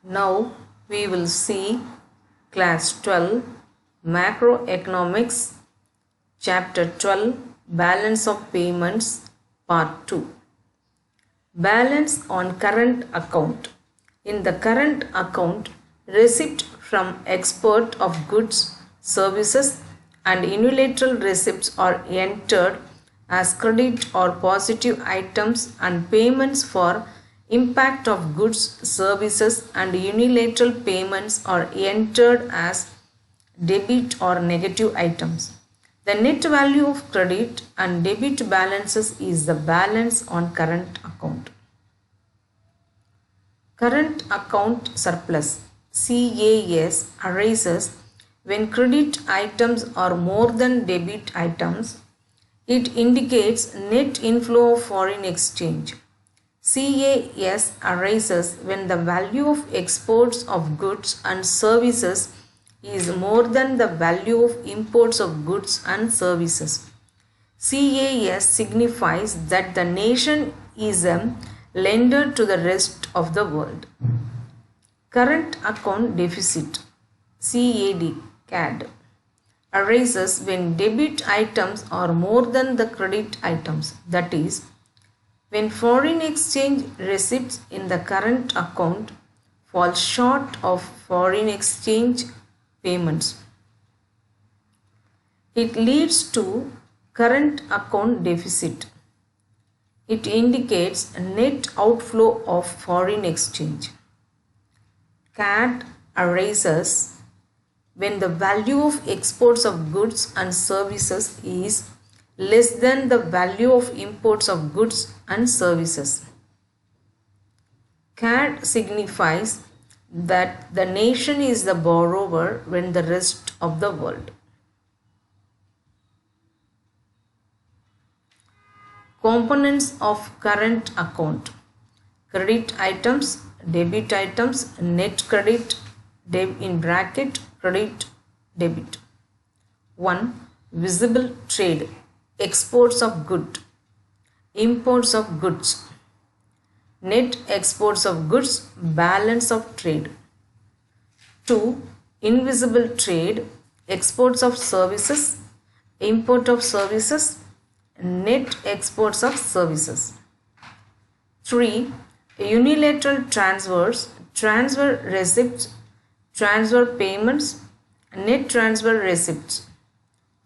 Now we will see Class 12 Macroeconomics Chapter 12 Balance of Payments Part 2. Balance on current account. In the current account, receipt from export of goods, services and unilateral receipts are entered as credit or positive items, and payments for impact of goods, services and unilateral payments are entered as debit or negative items. The net value of credit and debit balances is the balance on current account. Current account surplus (CAS) arises when credit items are more than debit items. It indicates net inflow of foreign exchange. CAS arises when the value of exports of goods and services is more than the value of imports of goods and services. CAS signifies that the nation is a lender to the rest of the world. Current account deficit CAD arises when debit items are more than the credit items, that is, when foreign exchange receipts in the current account fall short of foreign exchange payments. It leads to current account deficit. It indicates a net outflow of foreign exchange. CAD arises when the value of exports of goods and services is less than the value of imports of goods and services. CAD signifies that the nation is the borrower when the rest of the world. Components of current account: credit items, debit items, net credit, credit debit. 1. Visible trade, exports of goods, imports of goods, net exports of goods, balance of trade. 2. Invisible trade, exports of services, import of services, net exports of services. 3. Unilateral transfers, transfer receipts, transfer payments, net transfer receipts.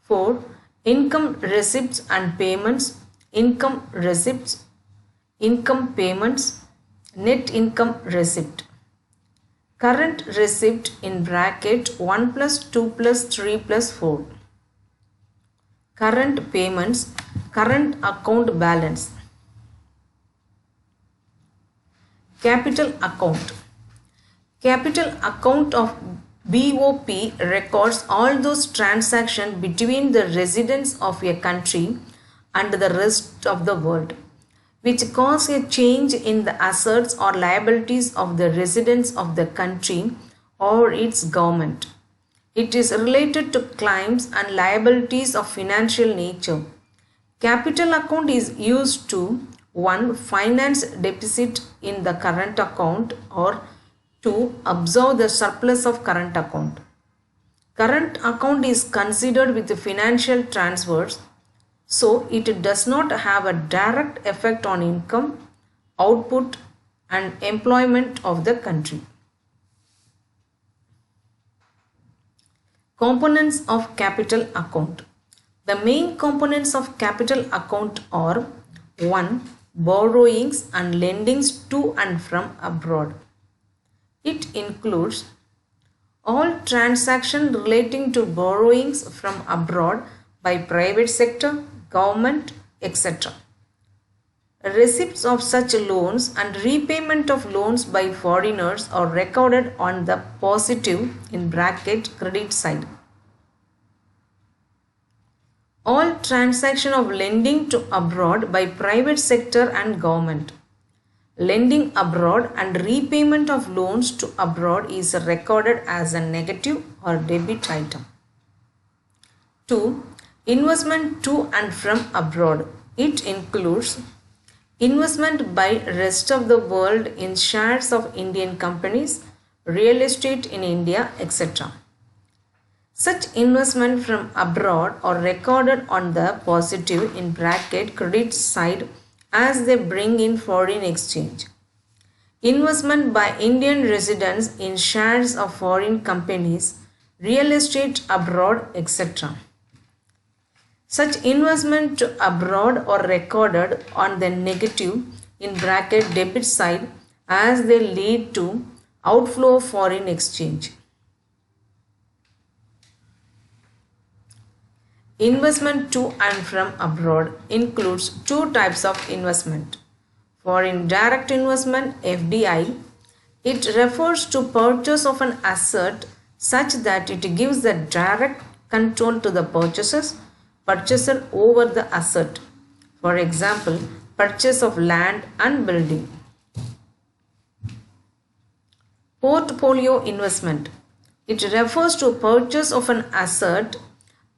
4. Income receipts and payments, income receipts, income payments, net income receipt. Current receipt in bracket 1 plus 2 plus 3 plus 4. Current payments, current account balance. Capital account. Capital account of BOP records all those transactions between the residents of a country and the rest of the world, which cause a change in the assets or liabilities of the residents of the country or its government. It is related to claims and liabilities of financial nature. Capital account is used to 1. Finance deficit in the current account, or 2. Absorb the surplus of current account. Current account is considered with financial transfers, so it does not have a direct effect on income, output and employment of the country. Components of capital account. The main components of capital account are: 1. Borrowings and lendings to and from abroad. It includes all transactions relating to borrowings from abroad by private sector, government, etc. Receipts of such loans and repayment of loans by foreigners are recorded on the positive in bracket credit side. All transactions of lending to abroad by private sector and government. Lending abroad and repayment of loans to abroad is recorded as a negative or debit item. 2. Investment to and from abroad. It includes investment by rest of the world in shares of Indian companies, real estate in India, etc. Such investment from abroad are recorded on the positive in bracket credit side as they bring in foreign exchange. Investment by Indian residents in shares of foreign companies, real estate abroad, etc. Such investment to abroad are recorded on the negative in bracket debit side as they lead to outflow of foreign exchange. Investment to and from abroad includes two types of investment. Foreign direct investment (FDI), it refers to purchase of an asset such that it gives the direct control to the purchaser over the asset. For example, purchase of land and building. Portfolio investment, it refers to purchase of an asset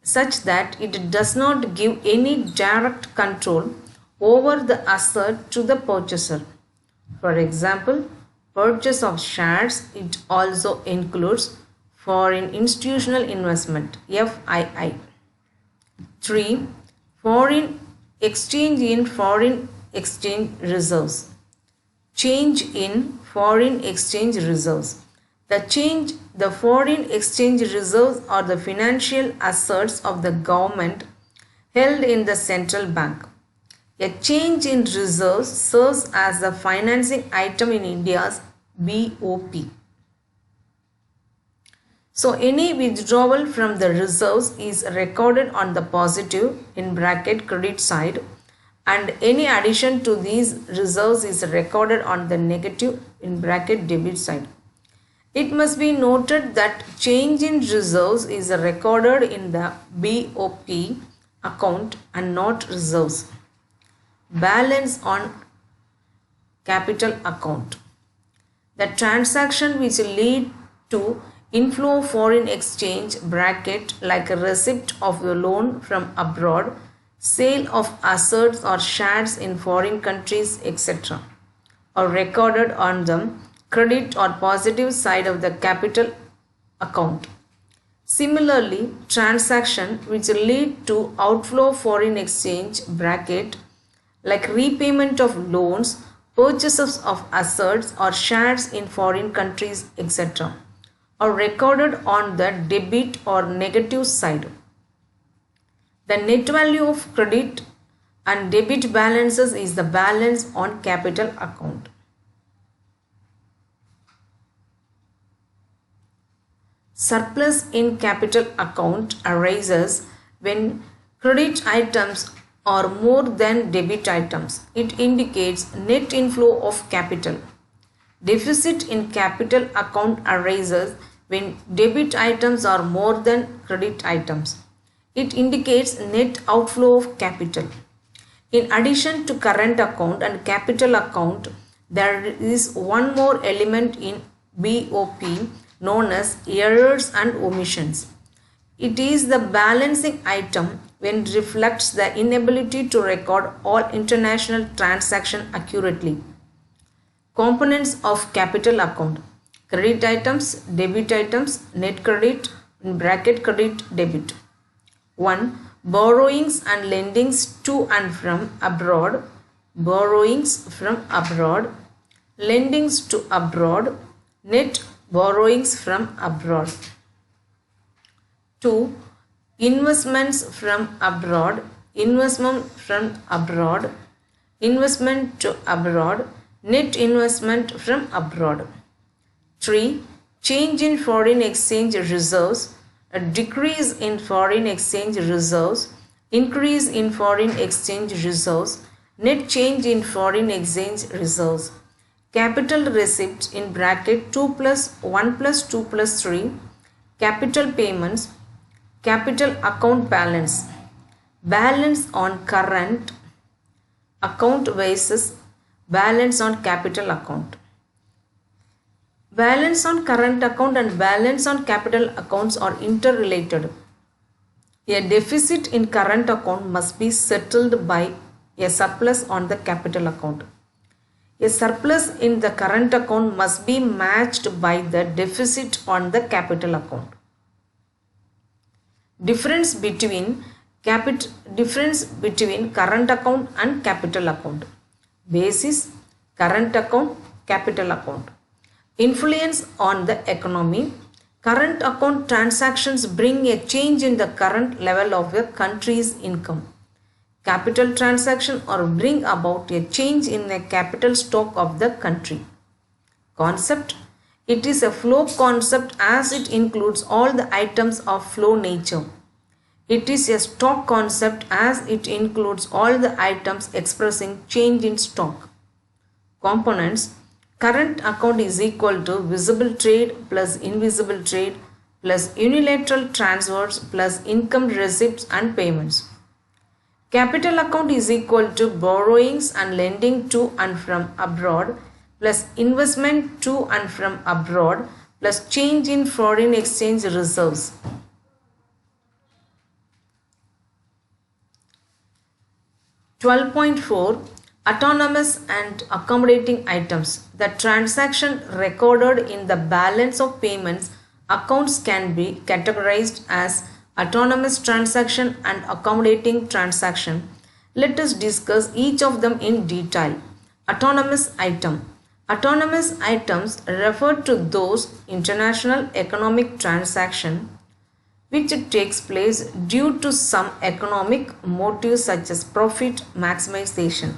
such that it does not give any direct control over the asset to the purchaser. For example, purchase of shares. It also includes foreign institutional investment (FII). 3. Foreign exchange in foreign exchange reserves. Change in foreign exchange reserves. The foreign exchange reserves are the financial assets of the government held in the central bank. A change in reserves serves as a financing item in India's BOP. So any withdrawal from the reserves is recorded on the positive in bracket credit side, and any addition to these reserves is recorded on the negative in bracket debit side. It must be noted that change in reserves is recorded in the BOP account and not reserves. Balance on capital account. The transaction which lead to inflow of foreign exchange bracket like a receipt of a loan from abroad, sale of assets or shares in foreign countries, etc. are recorded on the credit or positive side of the capital account. Similarly, transaction which lead to outflow of foreign exchange bracket like repayment of loans, purchases of assets or shares in foreign countries, etc. are recorded on the debit or negative side. The net value of credit and debit balances is the balance on capital account. Surplus in capital account arises when credit items are more than debit items. It indicates net inflow of capital. Deficit in capital account arises when debit items are more than credit items. It indicates net outflow of capital. In addition to current account and capital account, there is one more element in BOP known as errors and omissions. It is the balancing item when it reflects the inability to record all international transactions accurately. Components of capital account: credit items, debit items, net credit in bracket credit debit. 1. Borrowings and lendings to and from abroad. Borrowings from abroad. Lendings to abroad. Net borrowings from abroad. 2. Investments from abroad. Investment from abroad. Investment to abroad. Net investment from abroad. 3. Change in foreign exchange reserves. A decrease in foreign exchange reserves. Increase in foreign exchange reserves. Net change in foreign exchange reserves. Capital receipts in bracket 2 plus 1 plus 2 plus 3. Capital payments. Capital account balance. Balance on current account versus balance on capital account. Balance on current account and balance on capital accounts are interrelated. A deficit in current account must be settled by a surplus on the capital account. A surplus in the current account must be matched by the deficit on the capital account. Difference between current account and capital account. Basis: current account, capital account. Influence on the economy. Current account transactions bring a change in the current level of a country's income. Capital transaction or bring about a change in the capital stock of the country. Concept: it is a flow concept as it includes all the items of flow nature. It is a stock concept as it includes all the items expressing change in stock. Components: current account is equal to visible trade plus invisible trade plus unilateral transfers plus income receipts and payments. Capital account is equal to borrowings and lending to and from abroad plus investment to and from abroad plus change in foreign exchange reserves. 12.4 Autonomous and accommodating items. The transaction recorded in the balance of payments accounts can be categorized as autonomous transaction and accommodating transaction. Let us discuss each of them in detail. Autonomous item. Autonomous items refer to those international economic transaction which takes place due to some economic motive such as profit maximization.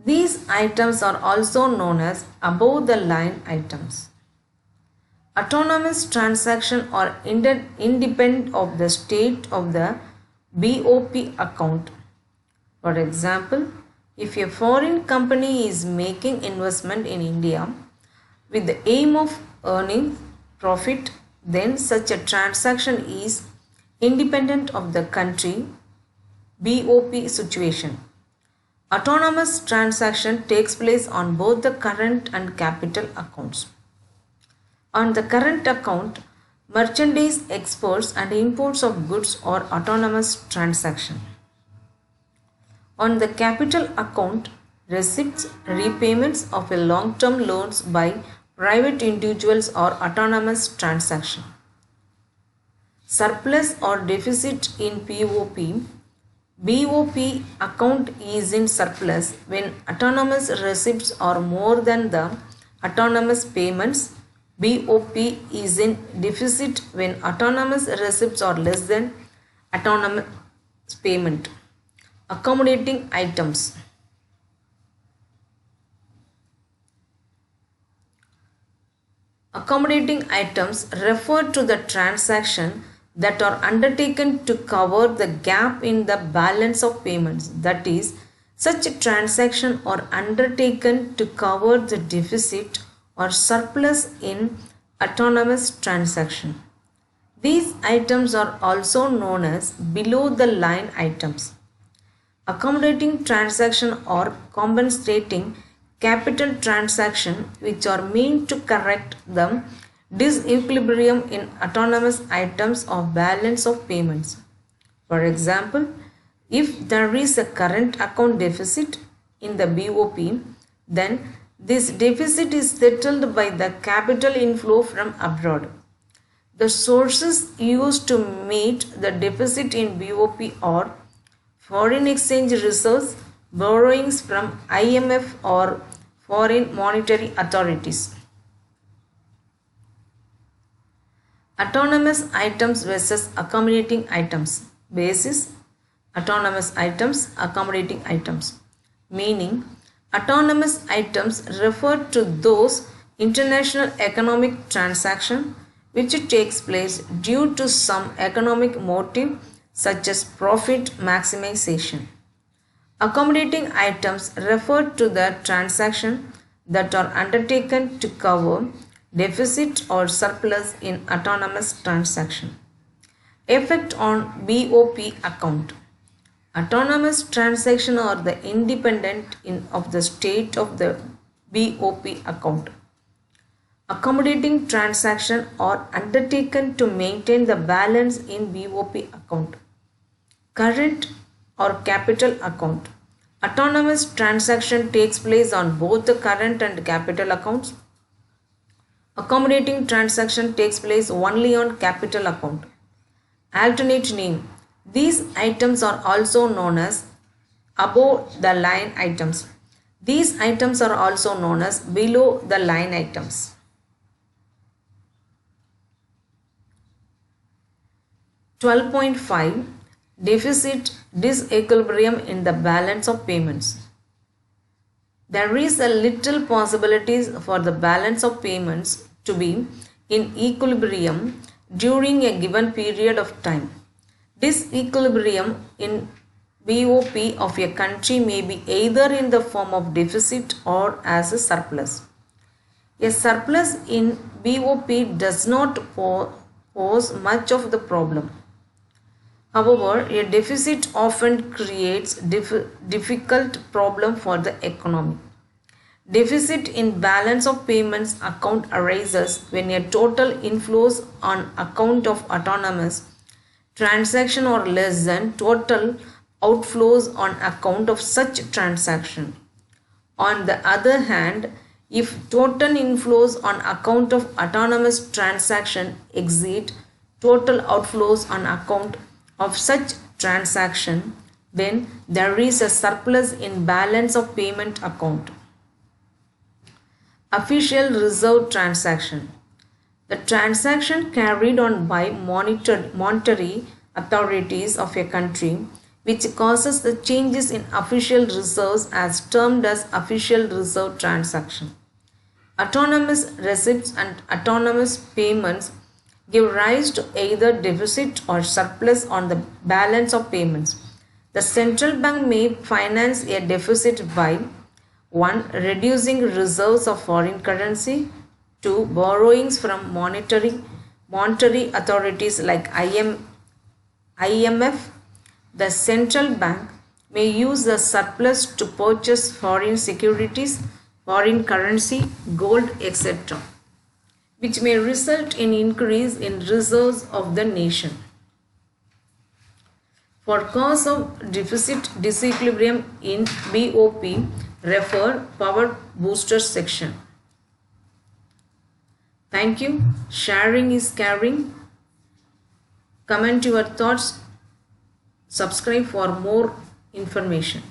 These items are also known as above the line items. Autonomous transactions are independent of the state of the BOP account. For example, if a foreign company is making investment in India with the aim of earning profit, then such a transaction is independent of the country BOP situation. Autonomous transaction takes place on both the current and capital accounts. On the current account, merchandise exports and imports of goods are autonomous transaction. On the capital account, receipts, repayments of a long-term loans by private individuals are autonomous transaction. Surplus or deficit in BOP. BOP account is in surplus when autonomous receipts are more than the autonomous payments. BOP is in deficit when autonomous receipts are less than autonomous payment. Accommodating items. Accommodating items refer to the transaction that are undertaken to cover the gap in the balance of payments. That is, such a transaction are undertaken to cover the deficit or surplus in autonomous transaction. These items are also known as below the line items. Accommodating transaction or compensating capital transaction which are meant to correct the disequilibrium in autonomous items of balance of payments. For example, if there is a current account deficit in the BOP, then this deficit is settled by the capital inflow from abroad. The sources used to meet the deficit in BOP are foreign exchange reserves, borrowings from IMF or foreign monetary authorities. Autonomous items versus accommodating items. Basis: autonomous items, accommodating items. Meaning, autonomous items refer to those international economic transaction which takes place due to some economic motive such as profit maximization. Accommodating items refer to the transaction that are undertaken to cover deficit or surplus in autonomous transaction. Effect on BOP account. Autonomous transactions are the independent of the state of the BOP account. Accommodating transactions are undertaken to maintain the balance in BOP account. Current or capital account. Autonomous transaction takes place on both the current and capital accounts. Accommodating transaction takes place only on capital account. Alternate name. These items are also known as above the line items. These items are also known as below the line items. (12.5) Deficit disequilibrium in the balance of payments. There is a little possibilities for the balance of payments to be in equilibrium during a given period of time. Disequilibrium in BOP of a country may be either in the form of deficit or as a surplus. A surplus in BOP does not pose much of the problem. However, a deficit often creates difficult problem for the economy. Deficit in balance of payments account arises when a total inflows on account of autonomous transaction are less than total outflows on account of such transaction. On the other hand, if total inflows on account of autonomous transaction exceed total outflows on account of such transaction, then there is a surplus in balance of payment account. Official reserve transaction. The transaction carried on by monetary authorities of a country which causes the changes in official reserves as termed as official reserve transaction. Autonomous receipts and autonomous payments give rise to either deficit or surplus on the balance of payments. The central bank may finance a deficit by 1. Reducing reserves of foreign currency. 2. Borrowings from monetary authorities like IMF. The central bank may use the surplus to purchase foreign securities, foreign currency, gold, etc., which may result in increase in reserves of the nation. For cause of deficit disequilibrium in BOP, refer Power Booster section. Thank you. Sharing is caring. Comment your thoughts. Subscribe for more information.